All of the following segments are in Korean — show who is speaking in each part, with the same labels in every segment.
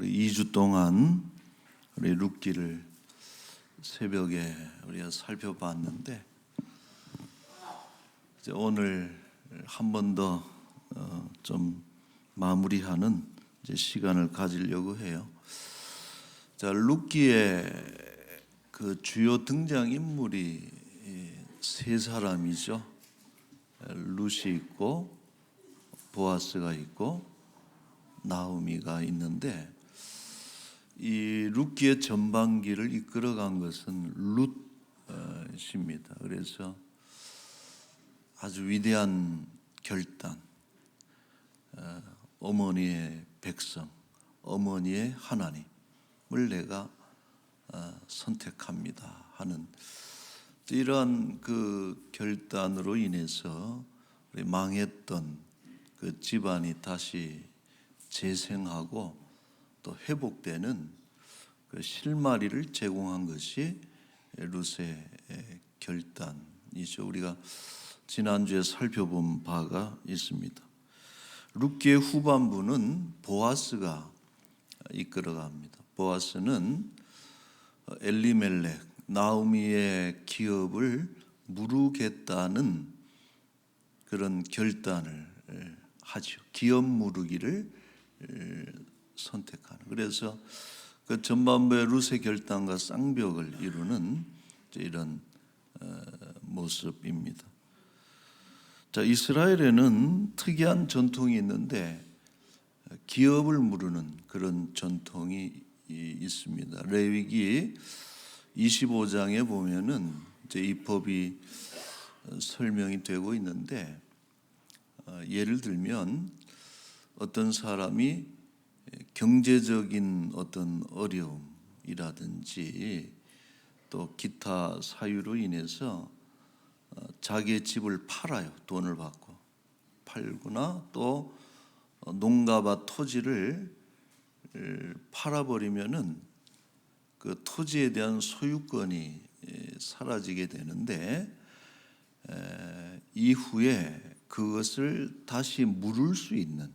Speaker 1: 우리 2주 동안 우리 룻기를 새벽에 우리가 살펴봤는데 이제 오늘 한 번 더 좀 마무리하는 이제 시간을 가지려고 해요. 자, 룻기의 그 주요 등장 인물이 세 사람이죠. 룻이 있고 보아스가 있고 나오미가 있는데 이 룻기의 전반기를 이끌어간 것은 룻입니다. 그래서 아주 위대한 결단, 어머니의 백성, 어머니의 하나님을 내가 선택합니다 하는 이러한 그 결단으로 인해서 망했던 그 집안이 다시 재생하고 또 회복되는 그 실마리를 제공한 것이 룻의 결단이죠. 우리가 지난주에 살펴본 바가 있습니다. 룻기의 후반부는 보아스가 이끌어갑니다. 보아스는 엘리멜렉, 나오미의 기업을 무르겠다는 그런 결단을 하죠. 기업 무르기를 선택하는. 그래서 그 전반부의 룻의 결단과 쌍벽을 이루는 이런 모습입니다. 자, 이스라엘에는 특이한 전통이 있는데 기업을 무르는 그런 전통이 있습니다. 레위기 25장에 보면은 이제 이 법이 설명이 되고 있는데 예를 들면 어떤 사람이 경제적인 어떤 어려움이라든지 또 기타 사유로 인해서 자기의 집을 팔아요. 돈을 받고 팔거나 또 농가와 토지를 팔아버리면은 그 토지에 대한 소유권이 사라지게 되는데 이후에 그것을 다시 물을 수 있는,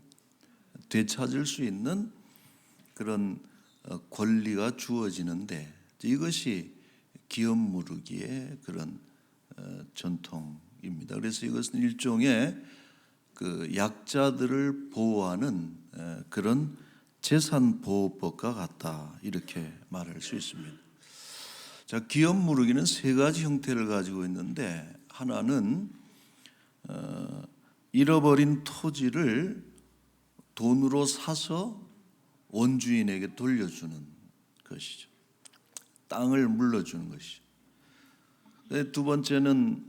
Speaker 1: 되찾을 수 있는 그런 권리가 주어지는데 이것이 기업 무르기의 그런 전통입니다. 그래서 이것은 일종의 그 약자들을 보호하는 그런 재산 보호법과 같다 이렇게 말할 수 있습니다. 자, 기업 무르기는 세 가지 형태를 가지고 있는데 하나는 잃어버린 토지를 돈으로 사서 원주인에게 돌려주는 것이죠. 땅을 물러주는 것이죠. 두 번째는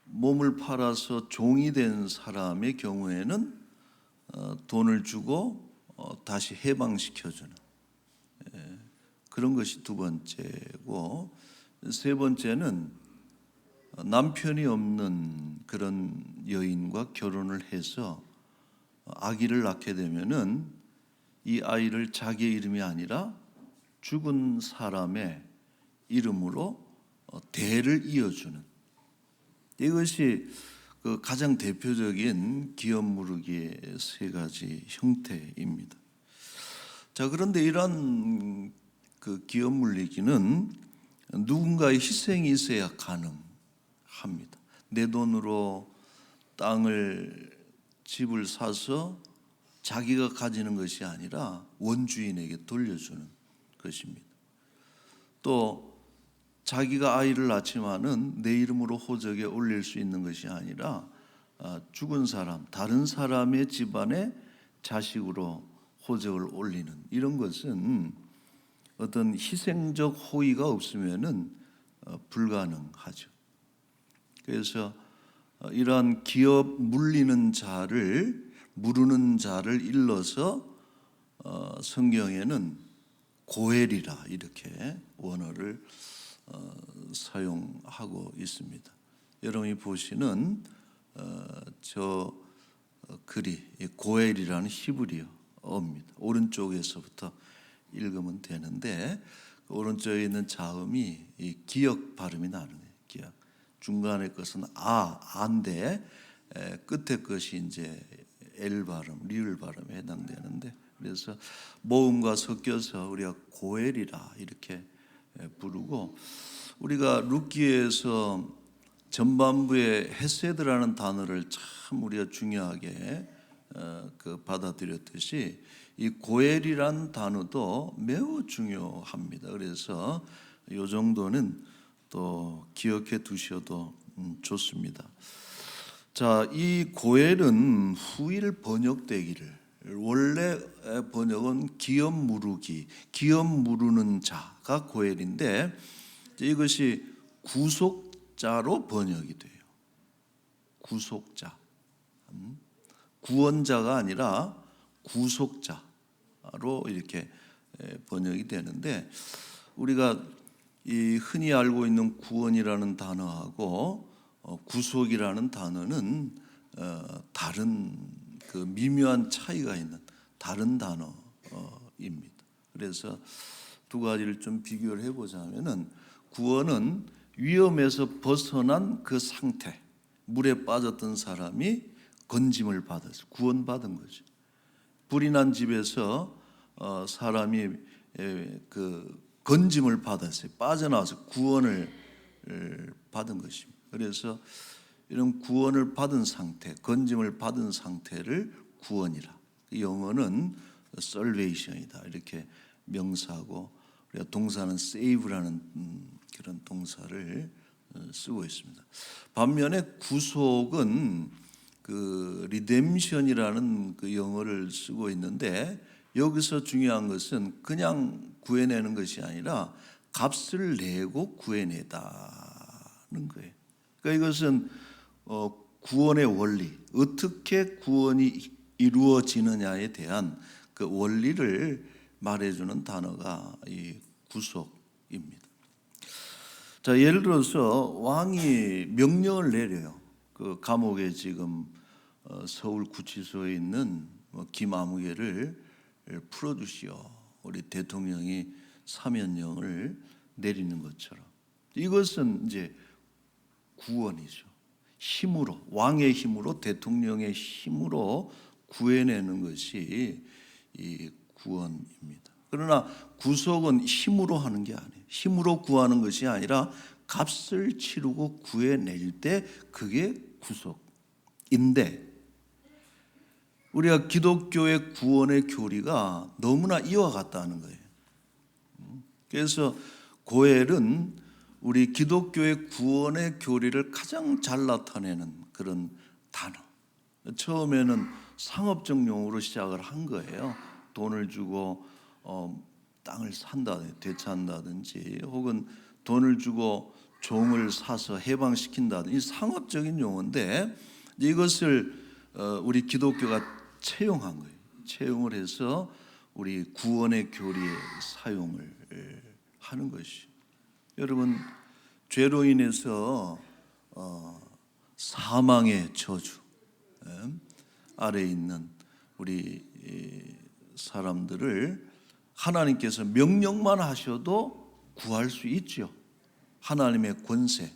Speaker 1: 몸을 팔아서 종이 된 사람의 경우에는 돈을 주고 다시 해방시켜주는 그런 것이 두 번째고, 세 번째는 남편이 없는 그런 여인과 결혼을 해서 아기를 낳게 되면은 이 아이를 자기의 이름이 아니라 죽은 사람의 이름으로 대를 이어주는, 이것이 그 가장 대표적인 기업 무르기의 세 가지 형태입니다. 자, 그런데 이러한 그 기업 무르기는 누군가의 희생이 있어야 가능합니다. 내 돈으로 집을 사서 자기가 가지는 것이 아니라 원주인에게 돌려주는 것입니다. 또 자기가 아이를 낳지만은 내 이름으로 호적에 올릴 수 있는 것이 아니라 죽은 사람, 다른 사람의 집안의 자식으로 호적을 올리는 이런 것은 어떤 희생적 호의가 없으면은 불가능하죠. 그래서 이러한 기업 무르는 자를 일러서 성경에는 고엘이라 이렇게 원어를 사용하고 있습니다. 여러분이 보시는 저 글이 고엘이라는 히브리어입니다. 오른쪽에서부터 읽으면 되는데 오른쪽에 있는 자음이 이 기역 발음이 나누네요. 기역. 중간에 것은 안데 끝에 것이 이제 엘 발음, 리을 발음에 해당되는데, 그래서 그래서 모음과 섞여서 우리가 고엘이라 이렇게 부르고, 우리가 룻기에서 전반부에 헤세드라는 단어를 참 우리가 중요하게 받아들였듯이 이 고엘이란 단어도 매우 중요합니다. 그래서 이 정도는 또 기억해 두셔도 좋습니다. 자, 이 고엘은 후일 번역되기를, 원래 번역은 기업 무르기, 기업 무르는 자가 고엘인데 이것이 구속자로 번역이 돼요. 구속자, 구원자가 아니라 구속자로 이렇게 번역이 되는데, 우리가 이 흔히 알고 있는 구원이라는 단어하고 구속이라는 단어는 다른 그 미묘한 차이가 있는 다른 단어입니다. 그래서 두 가지를 좀 비교를 해보자면은, 구원은 위험에서 벗어난 그 상태, 물에 빠졌던 사람이 건짐을 받아서 구원받은 거죠. 불이 난 집에서 사람이 그 건짐을 받았어요. 빠져나와서 구원을 받은 것입니다. 그래서 이런 구원을 받은 상태, 건짐을 받은 상태를 구원이라, 영어는 salvation이다 이렇게 명사하고, 우리가 동사는 save라는 그런 동사를 쓰고 있습니다. 반면에 구속은 그 redemption이라는 그 영어를 쓰고 있는데, 여기서 중요한 것은 그냥 구해내는 것이 아니라 값을 내고 구해내다는 거예요. 그러니까 이것은 구원의 원리, 어떻게 구원이 이루어지느냐에 대한 그 원리를 말해주는 단어가 이 구속입니다. 자, 예를 들어서 왕이 명령을 내려요. 그 감옥에 지금 서울 구치소에 있는 김아무개를 풀어주시오. 우리 대통령이 사면령을 내리는 것처럼, 이것은 이제 구원이죠. 힘으로, 왕의 힘으로, 대통령의 힘으로 구해내는 것이 이 구원입니다. 그러나 구속은 힘으로 하는 게 아니에요. 힘으로 구하는 것이 아니라 값을 치르고 구해낼 때 그게 구속인데, 우리가 기독교의 구원의 교리가 너무나 이와 같다는 거예요. 그래서 고엘은 우리 기독교의 구원의 교리를 가장 잘 나타내는 그런 단어. 처음에는 상업적 용어로 시작을 한 거예요. 돈을 주고 땅을 산다든지 되찾는다든지, 혹은 돈을 주고 종을 사서 해방시킨다든지, 상업적인 용어인데 이것을 우리 기독교가 채용한 거예요. 채용을 해서 우리 구원의 교리에 사용을 하는 것이. 여러분, 죄로 인해서 사망의 저주 아래에 있는 우리 사람들을 하나님께서 명령만 하셔도 구할 수 있죠. 하나님의 권세,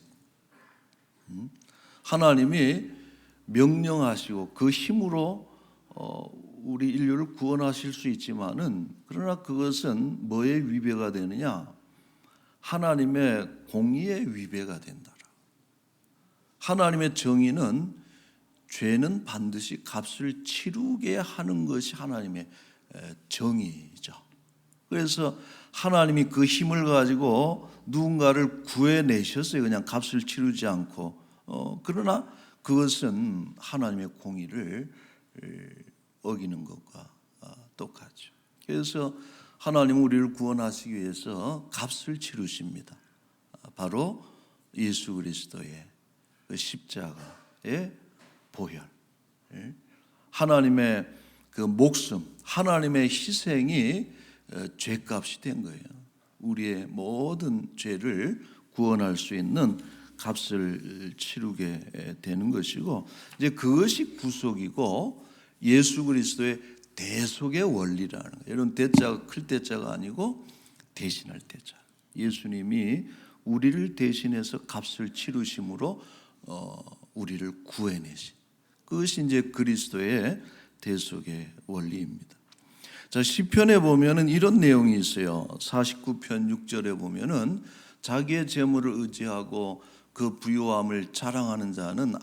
Speaker 1: 하나님이 명령하시고 그 힘으로 우리 인류를 구원하실 수 있지만은, 그러나 그것은 뭐에 위배가 되느냐? 하나님의 공의에 위배가 된다. 하나님의 정의는 죄는 반드시 값을 치르게 하는 것이 하나님의 정의죠. 그래서 하나님이 그 힘을 가지고 누군가를 구해내셨어요. 그냥 값을 치르지 않고. 그러나 그것은 하나님의 공의를 어기는 것과 똑같죠. 그래서 하나님은 우리를 구원하시기 위해서 값을 치르십니다. 바로 예수 그리스도의 그 십자가의 보혈, 하나님의 그 목숨, 하나님의 희생이 죄값이 된 거예요. 우리의 모든 죄를 구원할 수 있는 값을 치르게 되는 것이고, 이제 그것이 구속이고 예수 그리스도의 대속의 원리라는 거예요. 여러분, 대자가 클 대자가 아니고 대신할 대자. 예수님이 우리를 대신해서 값을 치르심으로 우리를 구해내신, 그것이 이제 그리스도의 대속의 원리입니다. 자, 시편에 보면은 이런 내용이 있어요. 49편 6절에 보면은 자기의 재물을 의지하고 그 부유함을 자랑하는 자는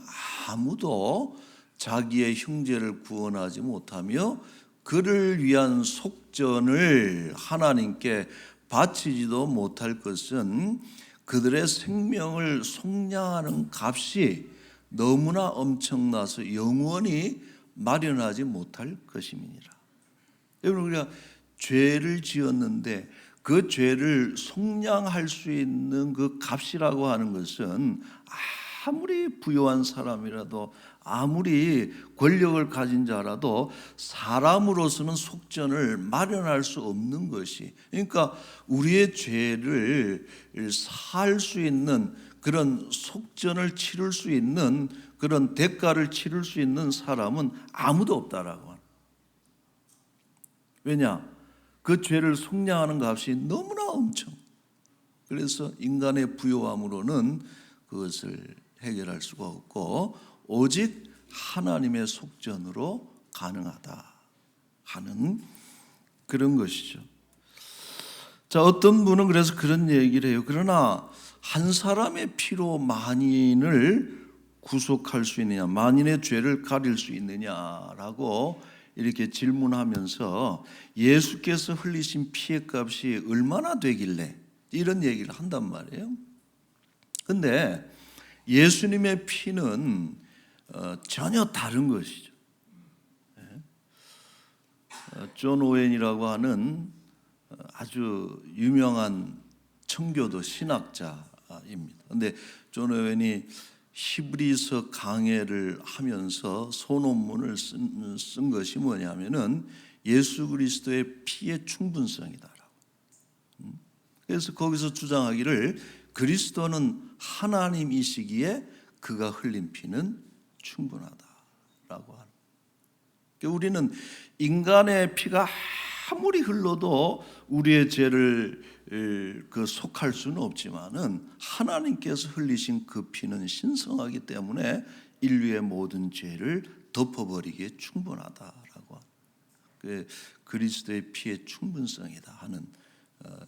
Speaker 1: 아무도 자기의 형제를 구원하지 못하며 그를 위한 속전을 하나님께 바치지도 못할 것은 그들의 생명을 속량하는 값이 너무나 엄청나서 영원히 마련하지 못할 것임이니라. 여러분, 우리가 죄를 지었는데 그 죄를 속량할 수 있는 그 값이라고 하는 것은 아무리 부유한 사람이라도 아무리 권력을 가진 자라도 사람으로서는 속전을 마련할 수 없는 것이, 그러니까 우리의 죄를 살 수 있는 그런 속전을 치를 수 있는 그런 대가를 치를 수 있는 사람은 아무도 없다라고 하는. 왜냐? 그 죄를 속량하는 값이 너무나 엄청. 그래서 인간의 부요함으로는 그것을 해결할 수가 없고 오직 하나님의 속전으로 가능하다 하는 그런 것이죠. 자, 어떤 분은 그래서 그런 얘기를 해요. 그러나 한 사람의 피로 만인을 구속할 수 있느냐, 만인의 죄를 가릴 수 있느냐라고 이렇게 질문하면서 예수께서 흘리신 피의 값이 얼마나 되길래 이런 얘기를 한단 말이에요. 근데 예수님의 피는 전혀 다른 것이죠. 존 오웬이라고 하는 아주 유명한 청교도 신학자입니다. 근데 존 오웬이 히브리서 강해를 하면서 소논문을 쓴 것이 뭐냐면은 예수 그리스도의 피의 충분성이다라고. 그래서 거기서 주장하기를 그리스도는 하나님이시기에 그가 흘린 피는 충분하다라고 하는. 그러니까 우리는 인간의 피가 아무리 흘러도 우리의 죄를 속할 수는 없지만은 하나님께서 흘리신 그 피는 신성하기 때문에 인류의 모든 죄를 덮어버리기에 충분하다라고 하는. 그리스도의 피의 충분성이다 하는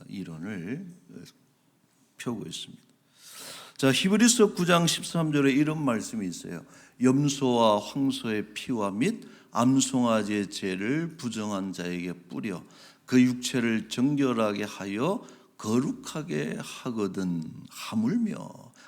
Speaker 1: 이론을 펴고 있습니다. 자, 히브리서 9장 13절에 이런 말씀이 있어요. 염소와 황소의 피와 및 암송아지의 죄를 부정한 자에게 뿌려 그 육체를 정결하게 하여 거룩하게 하거든 하물며,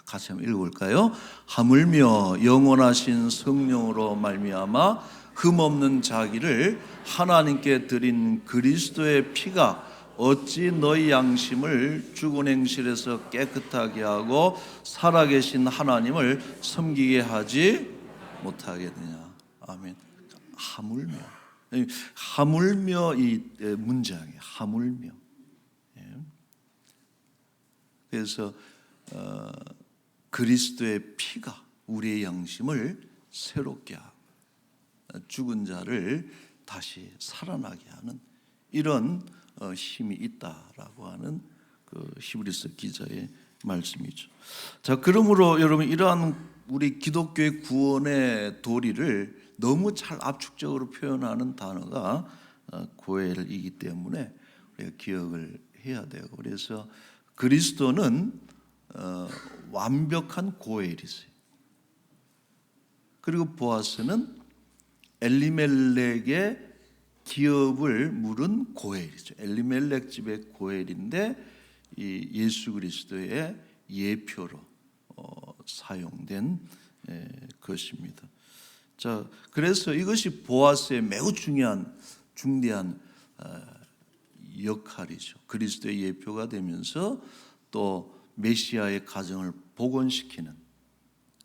Speaker 1: 같이 한번 읽어볼까요? 하물며 영원하신 성령으로 말미암아 흠없는 자기를 하나님께 드린 그리스도의 피가 어찌 너희 양심을 죽은 행실에서 깨끗하게 하고 살아계신 하나님을 섬기게 하지 못하겠느냐. 아멘. 하물며 이 문장이 하물며. 그래서 그리스도의 피가 우리의 양심을 새롭게 하고 죽은 자를 다시 살아나게 하는 이런 힘이 있다라고 하는 그 히브리서 기자의 말씀이죠. 자, 그러므로 여러분 이러한 우리 기독교의 구원의 도리를 너무 잘 압축적으로 표현하는 단어가 고엘이기 때문에 우리가 기억을 해야 되고, 그래서 그리스도는 완벽한 고엘이세요. 그리고 보아스는 엘리멜렉의 기업을 물은 고엘이죠. 엘리멜렉 집의 고엘인데 이 예수 그리스도의 예표로 사용된 것입니다. 자, 그래서 이것이 보아스의 매우 중대한 역할이죠. 그리스도의 예표가 되면서 또 메시아의 가정을 복원시키는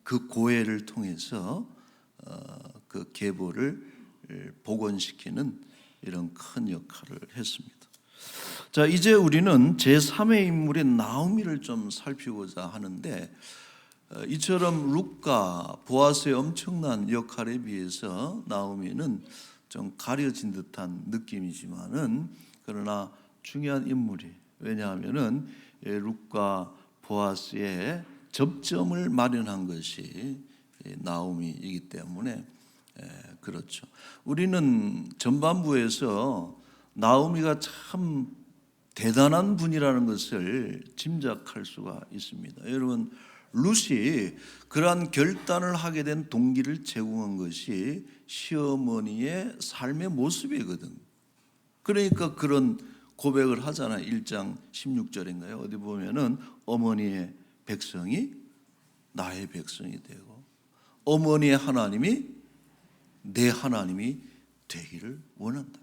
Speaker 1: 그 고엘을 통해서 그 계보를 복원시키는 이런 큰 역할을 했습니다. 자, 이제 우리는 제3의 인물인 나오미를 좀 살피고자 하는데, 이처럼 룻과 보아스의 엄청난 역할에 비해서 나오미는 좀 가려진 듯한 느낌이지만은 그러나 중요한 인물이, 왜냐하면은 룻과 보아스의 접점을 마련한 것이 나오미이기 때문에 그렇죠. 우리는 전반부에서 나오미가 참 대단한 분이라는 것을 짐작할 수가 있습니다. 여러분, 룻이 그러한 결단을 하게 된 동기를 제공한 것이 시어머니의 삶의 모습이거든. 그러니까 그런 고백을 하잖아요. 1장 16절인가요? 어디 보면은 어머니의 백성이 나의 백성이 되고 어머니의 하나님이 내 하나님이 되기를 원한다.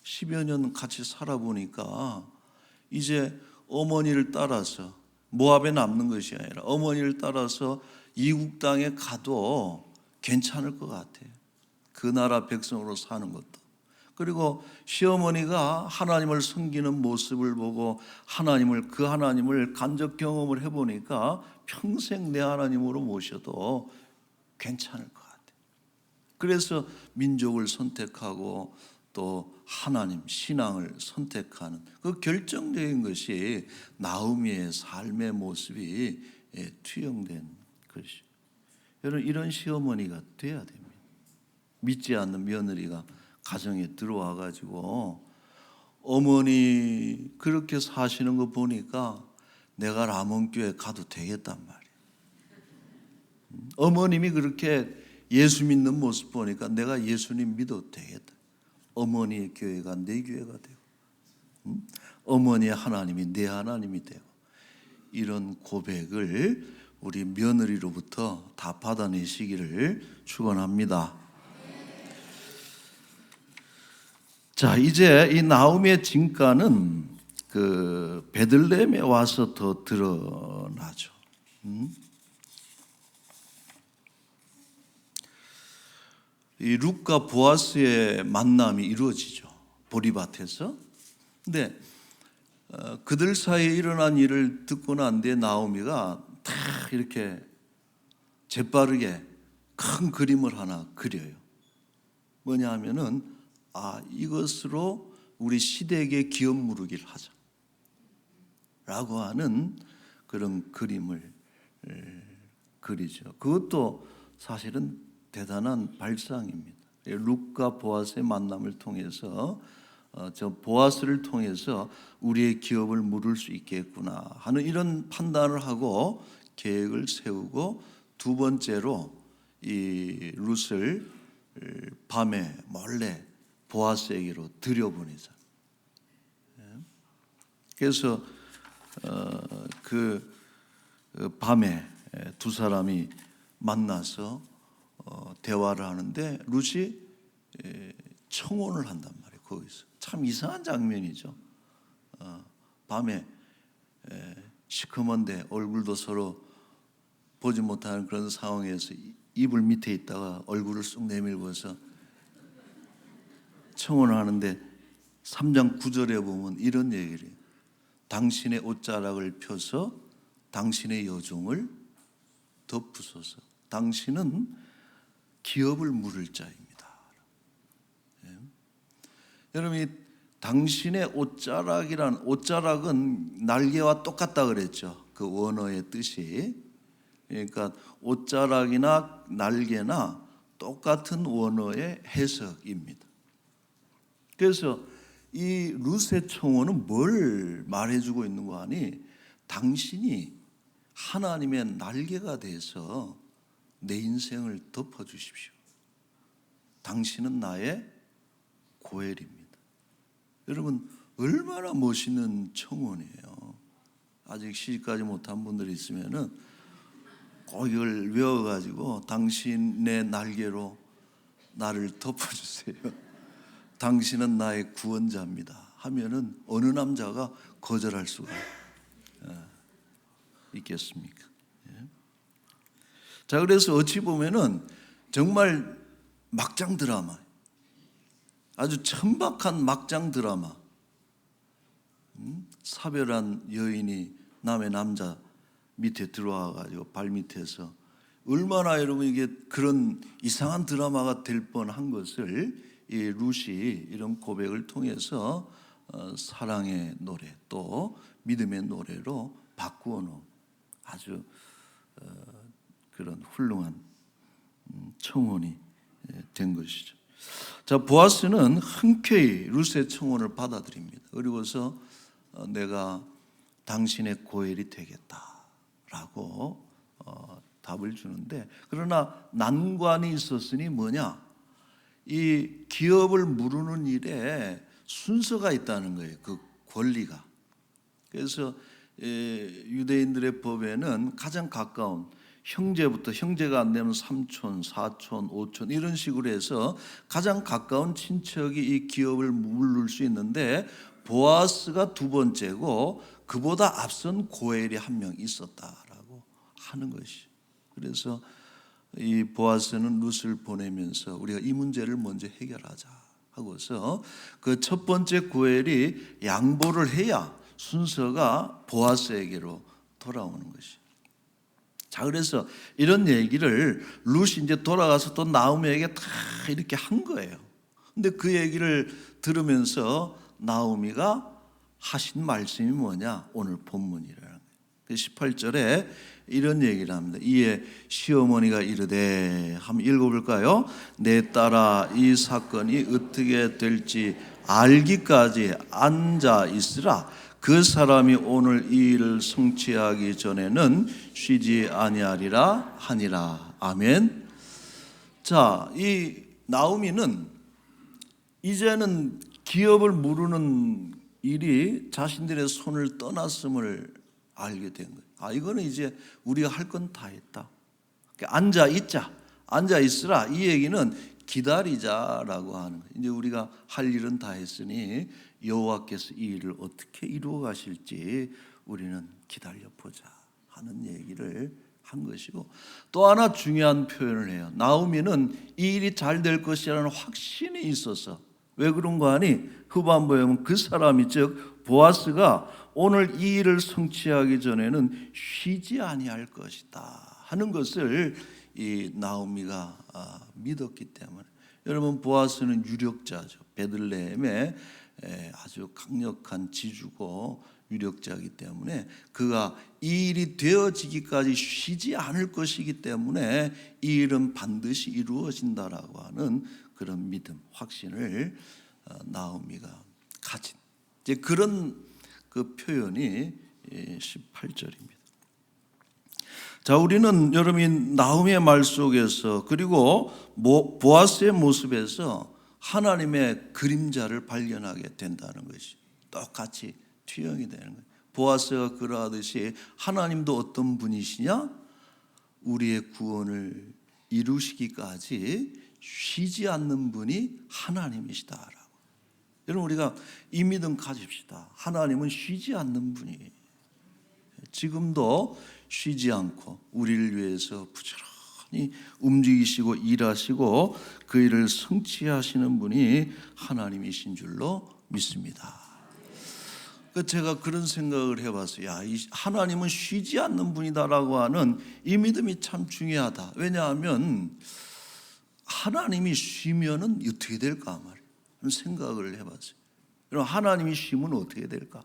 Speaker 1: 10여 년 같이 살아보니까 이제 어머니를 따라서 모압에 남는 것이 아니라 어머니를 따라서 이국 땅에 가도 괜찮을 것 같아요. 그 나라 백성으로 사는 것도. 그리고 시어머니가 하나님을 섬기는 모습을 보고 그 하나님을 간접 경험을 해보니까 평생 내 하나님으로 모셔도 괜찮을 것 같아요. 그래서 민족을 선택하고 또 하나님, 신앙을 선택하는 그 결정적인 것이 나오미의 삶의 모습이 투영된 것이죠. 여러분, 이런 시어머니가 돼야 됩니다. 믿지 않는 며느리가 가정에 들어와 가지고 어머니 그렇게 사시는 거 보니까 내가 라몬교회 가도 되겠단 말이에요. 어머님이 그렇게 예수 믿는 모습 보니까 내가 예수님 믿어도 되겠다. 어머니의 교회가 내 교회가 되고 어머니의 하나님이 내 하나님이 되고 이런 고백을 우리 며느리로부터 다 받아내시기를 축원합니다. 자, 이제 이 나오미의 진가는 그 베들레헴에 와서 더 드러나죠. 이 룻과 보아스의 만남이 이루어지죠. 보리밭에서. 근데 그들 사이에 일어난 일을 듣고 난 뒤에 나오미가 딱 이렇게 재빠르게 큰 그림을 하나 그려요. 뭐냐 하면은 이것으로 우리 시댁의 기업 무르기를 하자 라고 하는 그런 그림을 그리죠. 그것도 사실은 대단한 발상입니다. 룻과 보아스의 만남을 통해서 저 보아스를 통해서 우리의 기업을 물을 수 있겠구나 하는 이런 판단을 하고 계획을 세우고, 두 번째로 이 룻을 밤에 몰래 보아스에게로 들여보내자. 그래서 그 밤에 두 사람이 만나서 대화를 하는데 룻이 청혼을 한단 말이에요. 거기서 참 이상한 장면이죠. 밤에 시커먼데 얼굴도 서로 보지 못하는 그런 상황에서 이불 밑에 있다가 얼굴을 쑥 내밀고서 청혼을 하는데 3장 9절에 보면 이런 얘기를 해요. 당신의 옷자락을 펴서 당신의 여종을 덮으소서. 당신은 기업을 물을 자입니다. 여러분, 이 당신의 옷자락은 날개와 똑같다 그랬죠. 그 원어의 뜻이. 그러니까 옷자락이나 날개나 똑같은 원어의 해석입니다. 그래서 이 룻의 청혼은 뭘 말해주고 있는 거 아니? 당신이 하나님의 날개가 돼서 내 인생을 덮어주십시오. 당신은 나의 고엘입니다. 여러분, 얼마나 멋있는 청혼이에요. 아직 시집가지 못한 분들이 있으면은 꼭 이걸 외워가지고 당신의 날개로 나를 덮어주세요. 당신은 나의 구원자입니다 하면은 어느 남자가 거절할 수가 있겠습니까? 자, 그래서 어찌 보면은 정말 막장 드라마, 아주 천박한 막장 드라마. 사별한 여인이 남의 남자 밑에 들어와 가지고 발 밑에서 얼마나 여러분 이게 그런 이상한 드라마가 될 뻔한 것을 이 룻이 이런 고백을 통해서 사랑의 노래 또 믿음의 노래로 바꾸어 놓은 아주 그런 훌륭한 청혼이 된 것이죠. 자, 보아스는 흔쾌히 룻의 청혼을 받아들입니다. 그리고서 내가 당신의 고엘이 되겠다라고 답을 주는데, 그러나 난관이 있었으니 뭐냐? 이 기업을 무르는 일에 순서가 있다는 거예요. 그 권리가. 그래서 유대인들의 법에는 가장 가까운 형제부터, 형제가 안 되면 삼촌, 사촌, 오촌 이런 식으로 해서 가장 가까운 친척이 이 기업을 물을 수 있는데, 보아스가 두 번째고 그보다 앞선 고엘이 한 명 있었다라고 하는 것이. 그래서 이 보아스는 룻을 보내면서 우리가 이 문제를 먼저 해결하자 하고서 그 첫 번째 고엘이 양보를 해야 순서가 보아스에게로 돌아오는 것이. 자, 그래서 이런 얘기를 룻이 이제 돌아가서 또 나오미에게 다 이렇게 한 거예요. 근데 그 얘기를 들으면서 나오미가 하신 말씀이 뭐냐? 오늘 본문이라는 거예요. 18절에 이런 얘기를 합니다. 이에 시어머니가 이르되, 한번 읽어볼까요? 내 딸아, 이 사건이 어떻게 될지 알기까지 앉아 있으라. 그 사람이 오늘 이 일을 성취하기 전에는 쉬지 아니하리라 하니라. 아멘. 자, 이 나오미는 이제는 기업을 무르는 일이 자신들의 손을 떠났음을 알게 된 거예요. 아, 이거는 이제 우리가 할 건 다 했다. 앉아 있자, 앉아 있으라. 이 얘기는 기다리자라고 하는 거예요. 이제 우리가 할 일은 다 했으니 여호와께서 이 일을 어떻게 이루어 가실지 우리는 기다려 보자 하는 얘기를 한 것이고, 또 하나 중요한 표현을 해요. 나오미는 이 일이 잘 될 것이라는 확신이 있어서, 왜 그런가 하니 후반부에 보면 그 사람이 즉 보아스가 오늘 이 일을 성취하기 전에는 쉬지 아니할 것이다 하는 것을 이 나오미가 믿었기 때문에. 여러분, 보아스는 유력자죠. 베들레헴의 아주 강력한 지주고 유력자이기 때문에 그가 이 일이 되어지기까지 쉬지 않을 것이기 때문에 이 일은 반드시 이루어진다라고 하는 그런 믿음, 확신을 나오미가 가진, 이제 그런 그 표현이 18절입니다. 자, 우리는 여러분이 나오미의 말 속에서 그리고 보아스의 모습에서 하나님의 그림자를 발견하게 된다는 것이 똑같이 투영이 되는 거예요. 보아스가 그러하듯이 하나님도 어떤 분이시냐? 우리의 구원을 이루시기까지 쉬지 않는 분이 하나님이시다라고. 여러분, 우리가 이 믿음 가집시다. 하나님은 쉬지 않는 분이에요. 지금도 쉬지 않고 우리를 위해서 부지런히 움직이시고 일하시고 그 일을 성취하시는 분이 하나님이신 줄로 믿습니다. 제가 그런 생각을 해봤어요. 야, 하나님은 쉬지 않는 분이다라고 하는 이 믿음이 참 중요하다. 왜냐하면 하나님이 쉬면은 어떻게 될까 말이에요. 그런 생각을 해봤어요. 그럼 하나님이 쉬면 어떻게 될까?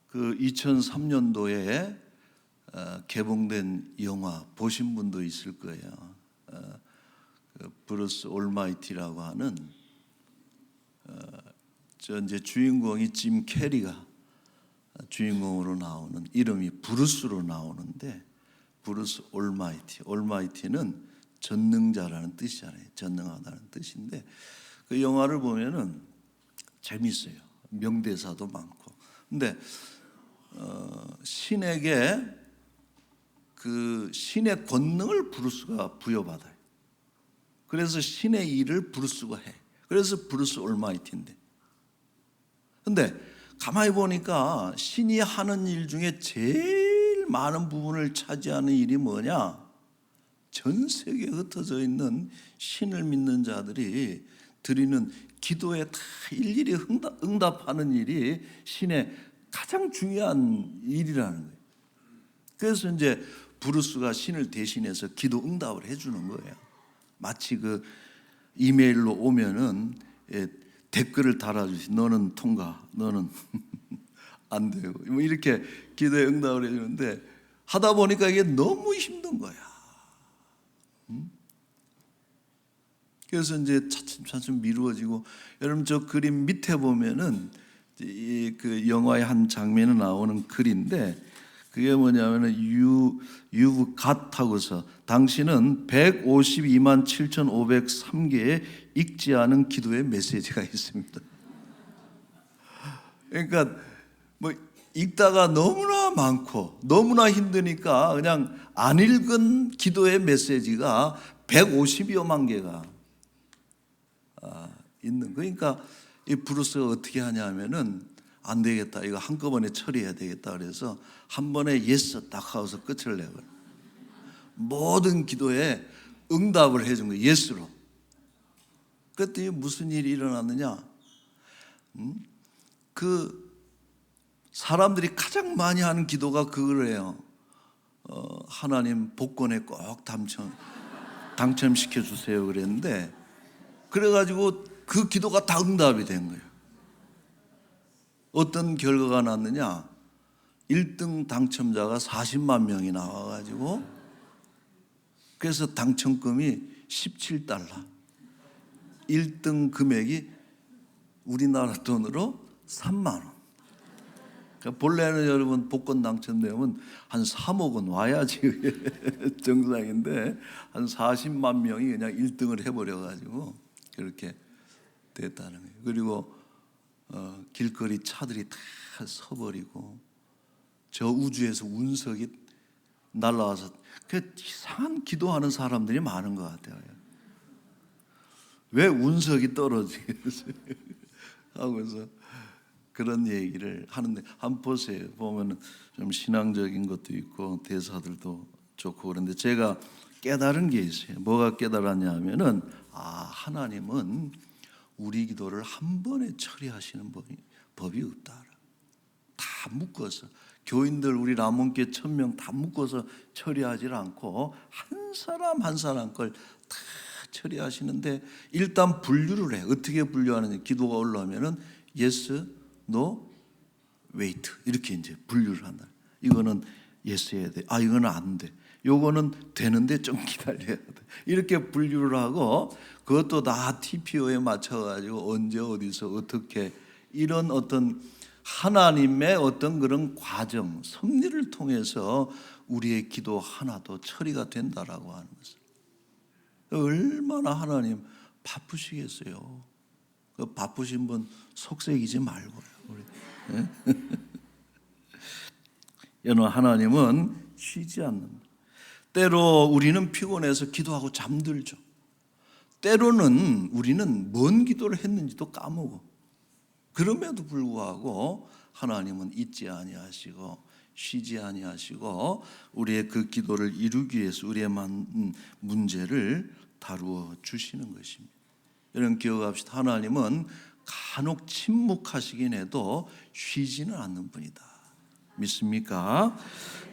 Speaker 1: 그 2003년도에 개봉된 영화 보신 분도 있을 거예요. 브루스 올마이티라고 하는 이제 주인공이 짐 캐리가 주인공으로 나오는, 이름이 브루스로 나오는데 브루스 올마이티. 올마이티는 전능자라는 뜻이잖아요. 전능하다는 뜻인데 그 영화를 보면은 재밌어요. 명대사도 많고. 근데 신에게 그 신의 권능을 브루스가 부여받아요. 그래서 신의 일을 브루스가 해. 그래서 브루스 올마이티인데. 근데 가만히 보니까 신이 하는 일 중에 제일 많은 부분을 차지하는 일이 뭐냐? 전 세계에 흩어져 있는 신을 믿는 자들이 드리는 기도에 다 일일이 응답하는 일이 신의 가장 중요한 일이라는 거예요. 그래서 이제 브루스가 신을 대신해서 기도 응답을 해주는 거예요. 마치 그 이메일로 오면은 댓글을 달아주시, 너는 통과, 너는 안 되고, 뭐 이렇게 기도에 응답을 해주는데 하다 보니까 이게 너무 힘든 거야. 그래서 이제 차츰차츰 미루어지고, 여러분 저 그림 밑에 보면은 그 영화의 한 장면에 나오는 글인데, 그게 뭐냐면은 You've got 하고서 당신은 152만 7,503개의 읽지 않은 기도의 메시지가 있습니다. 그러니까 뭐 읽다가 너무나 많고 너무나 힘드니까 그냥 안 읽은 기도의 메시지가 150여만 개가 있는. 그러니까 이 브루스가 어떻게 하냐면은 안 되겠다, 이거 한꺼번에 처리해야 되겠다 그래서 한 번에 예스 딱 하고서 끝을 내버려. 모든 기도에 응답을 해준 거예요, 예스로. 그랬더니 무슨 일이 일어났느냐, 그 사람들이 가장 많이 하는 기도가 그거예요. 하나님 복권에 꼭 당첨시켜 주세요 그랬는데, 그래가지고 그 기도가 다 응답이 된 거예요. 어떤 결과가 났느냐, 1등 당첨자가 40만 명이 나와가지고, 그래서 당첨금이 17달러, 1등 금액이 우리나라 돈으로 3만 원. 그러니까 본래는 여러분 복권 당첨되면 한 3억 원 와야지 정상인데, 한 40만 명이 그냥 1등을 해버려가지고 그렇게 됐다는 거예요. 그리고 길거리 차들이 다 서버리고, 저 우주에서 운석이 날라와서, 그 이상한 기도하는 사람들이 많은 것 같아요. 왜 운석이 떨어지겠어요? 하고서 그런 얘기를 하는데, 한번 보세요. 보면 좀 신앙적인 것도 있고 대사들도 좋고 그런데, 제가 깨달은 게 있어요. 뭐가 깨달았냐 하면은, 하나님은 우리 기도를 한 번에 처리하시는 법이 없다. 다 묶어서, 교인들 우리 남원교회 1,000명 다 묶어서 처리하지 않고 한 사람 한 사람 걸 다 처리하시는데, 일단 분류를 해. 어떻게 분류하느냐, 기도가 올라오면은 yes, no, wait 이렇게 이제 분류를 한다. 이거는 yes 해야 돼. 이거는 안 돼. 요거는 되는데 좀 기다려야 돼. 이렇게 분류를 하고, 그것도 다 TPO에 맞춰가지고 언제 어디서 어떻게, 이런 어떤 하나님의 어떤 그런 과정, 섭리를 통해서 우리의 기도 하나도 처리가 된다라고 하는 것을. 얼마나 하나님 바쁘시겠어요. 그 바쁘신 분 속색이지 말고요. 여러분, 하나님은 쉬지 않는다. 때로 우리는 피곤해서 기도하고 잠들죠. 때로는 우리는 뭔 기도를 했는지도 까먹어. 그럼에도 불구하고 하나님은 잊지 아니하시고 쉬지 아니하시고 우리의 그 기도를 이루기 위해서 우리의 문제를 다루어 주시는 것입니다. 여러분 기억합시다. 하나님은 간혹 침묵하시긴 해도 쉬지는 않는 분이다. 믿습니까?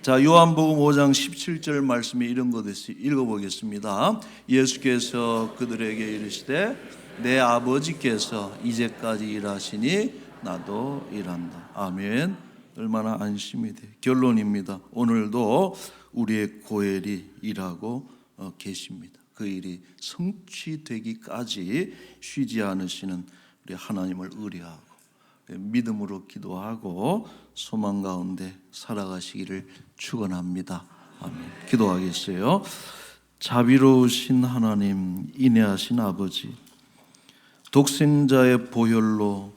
Speaker 1: 자, 요한복음 5장 17절 말씀에 이런 것을 읽어보겠습니다. 예수께서 그들에게 이르시되 내 아버지께서 이제까지 일하시니 나도 일한다. 아멘. 얼마나 안심이 돼. 결론입니다. 오늘도 우리의 고엘이 일하고 계십니다. 그 일이 성취되기까지 쉬지 않으시는 우리 하나님을 의뢰하고 믿음으로 기도하고 소망 가운데 살아가시기를 축원합니다. 아멘. 기도하겠어요. 자비로우신 하나님, 인애하신 아버지, 독생자의 보혈로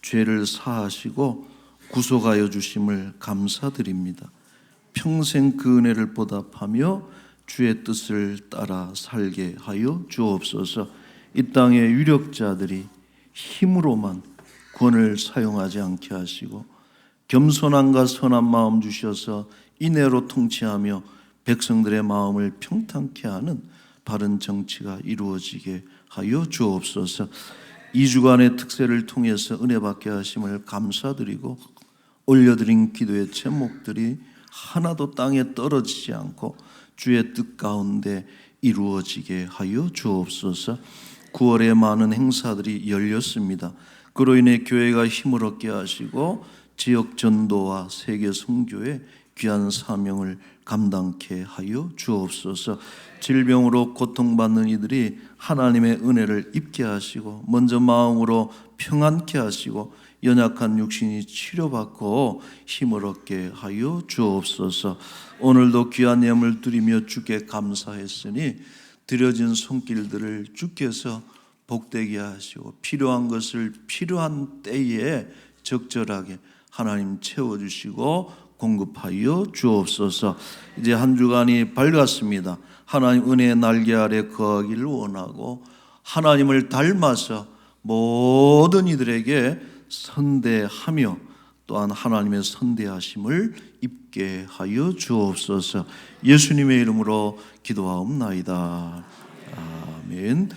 Speaker 1: 죄를 사하시고 구속하여 주심을 감사드립니다. 평생 그 은혜를 보답하며 주의 뜻을 따라 살게 하여 주옵소서. 이 땅의 유력자들이 힘으로만 권을 사용하지 않게 하시고 겸손함과 선한 마음 주셔서 인애로 통치하며 백성들의 마음을 평탄케 하는 바른 정치가 이루어지게 하여 주옵소서. 2주간의 특세를 통해서 은혜 받게 하심을 감사드리고 올려드린 기도의 제목들이 하나도 땅에 떨어지지 않고 주의 뜻 가운데 이루어지게 하여 주옵소서. 9월에 많은 행사들이 열렸습니다. 그로 인해 교회가 힘을 얻게 하시고 지역 전도와 세계 선교의 귀한 사명을 감당케 하여 주옵소서. 질병으로 고통받는 이들이 하나님의 은혜를 입게 하시고 먼저 마음으로 평안케 하시고 연약한 육신이 치료받고 힘을 얻게 하여 주옵소서. 오늘도 귀한 예물 드리며 주께 감사했으니 드려진 손길들을 주께서 복되게 하시고 필요한 것을 필요한 때에 적절하게 하나님 채워주시고 공급하여 주옵소서. 이제 한 주간이 밝았습니다. 하나님 은혜의 날개 아래 거하기를 원하고 하나님을 닮아서 모든 이들에게 선대하며 또한 하나님의 선대하심을 입게 하여 주옵소서. 예수님의 이름으로 기도하옵나이다. 아멘.